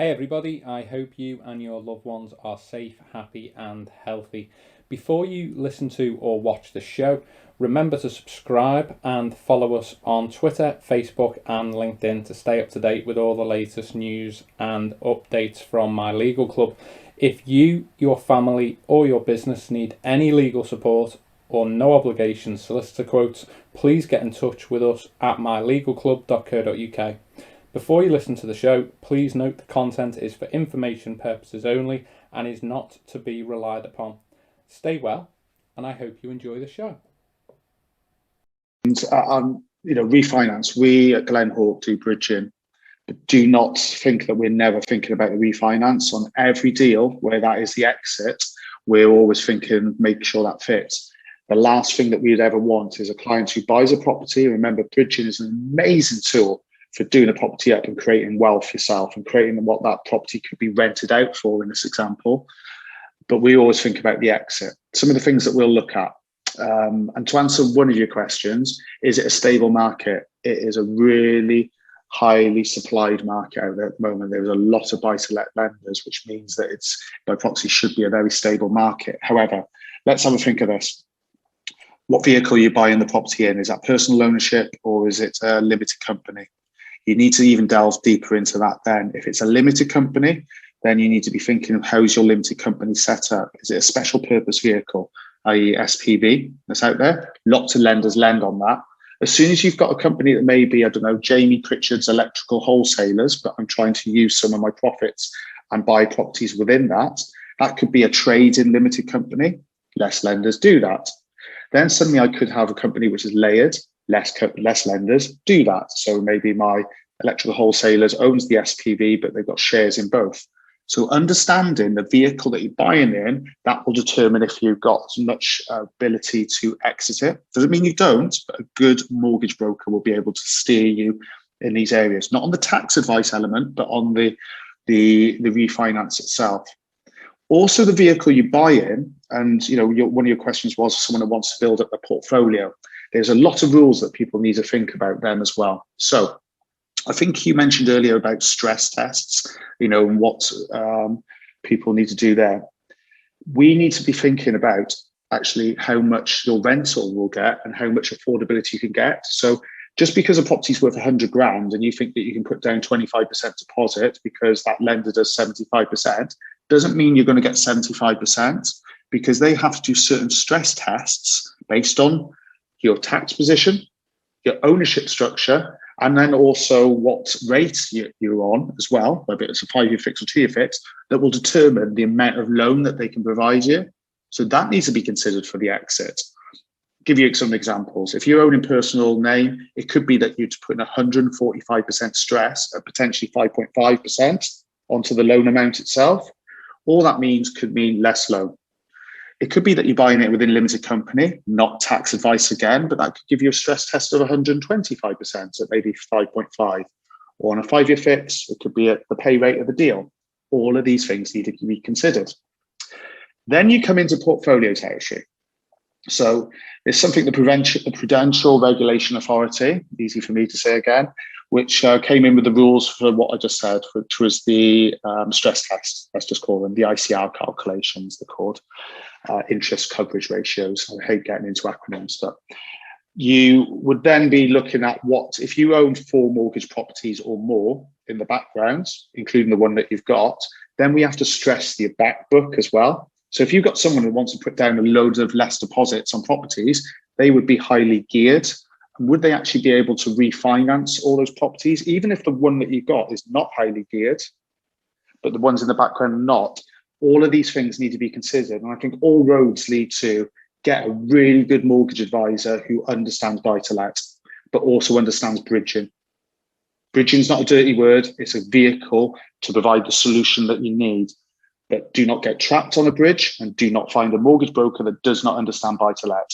Hey everybody, I hope you and your loved ones are safe, happy, and healthy. Before you listen to or watch the show, remember to subscribe and follow us on Twitter, Facebook, and LinkedIn to stay up to date with all the latest news and updates from my legal club. If you, your family, or your business need any legal support or no obligation solicitor quotes, please get in touch with us at mylegalclub.co.uk. Before you listen to the show, please note the content is for information purposes only and is not to be relied upon. Stay well, and I hope you enjoy the show. And refinance. We at Glenhawk do bridging, but do not think that we're never thinking about the refinance. On every deal where that is the exit, we're always thinking, make sure that fits. The last thing that we'd ever want is a client who buys a property. Remember, bridging is an amazing tool for doing a property up and creating wealth yourself and creating what that property could be rented out for in this example. But we always think about the exit. Some of the things that we'll look at. And to answer one of your questions, is it a stable market? It is a really highly supplied market out there at the moment. There's a lot of buy-to-let lenders, which means that it's by proxy should be a very stable market. However, let's have a think of this. What vehicle you're buying the property in? Is that personal ownership or is it a limited company? You need to even delve deeper into that then. If it's a limited company, then you need to be thinking of how's your limited company set up? Is it a special purpose vehicle, i.e. SPV that's out there? Lots of lenders lend on that. As soon as you've got a company that may be, I don't know, Jamie Pritchard's electrical wholesalers, but I'm trying to use some of my profits and buy properties within that, that could be a trade-in limited company. Less lenders do that. Then suddenly I could have a company which is layered, less lenders do that. So maybe my electrical wholesalers owns the SPV, but they've got shares in both. So understanding the vehicle that you're buying in, that will determine if you've got as much ability to exit it. Doesn't mean you don't, but a good mortgage broker will be able to steer you in these areas, not on the tax advice element, but on the refinance itself. Also, the vehicle you buy in, and one of your questions was someone that wants to build up a portfolio. There's a lot of rules that people need to think about them as well. So I think you mentioned earlier about stress tests, and what people need to do there. We need to be thinking about actually how much your rental will get and how much affordability you can get. So just because a property's worth 100 grand and you think that you can put down 25% deposit because that lender does 75%, doesn't mean you're going to get 75%, because they have to do certain stress tests based on your tax position, your ownership structure, and then also what rate you're on as well, whether it's a 5-year fix or 2-year fix, that will determine the amount of loan that they can provide you. So that needs to be considered for the exit. Give you some examples. If you're owning personal name, it could be that you'd put in 145% stress at potentially 5.5% onto the loan amount itself. All that means could mean less loan. It could be that you're buying it within a limited company, not tax advice again, but that could give you a stress test of 125% at maybe 5.5. Or on a 5-year fix, it could be at the pay rate of the deal. All of these things need to be considered. Then you come into portfolio territory. So there's something the Prudential Regulation Authority, easy for me to say again, which came in with the rules for what I just said, which was the stress test, let's just call them, the ICR calculations, they're called, interest coverage ratios. I hate getting into acronyms, but you would then be looking at what, if you own 4 mortgage properties or more in the background, including the one that you've got, then we have to stress the back book as well. So if you've got someone who wants to put down a load of less deposits on properties, they would be highly geared. Would they actually be able to refinance all those properties, even if the one that you've got is not highly geared, but the ones in the background are not? All of these things need to be considered. And I think all roads lead to get a really good mortgage advisor who understands buy-to-let, but also understands bridging. Bridging is not a dirty word. It's a vehicle to provide the solution that you need. But do not get trapped on a bridge, and do not find a mortgage broker that does not understand buy-to-let.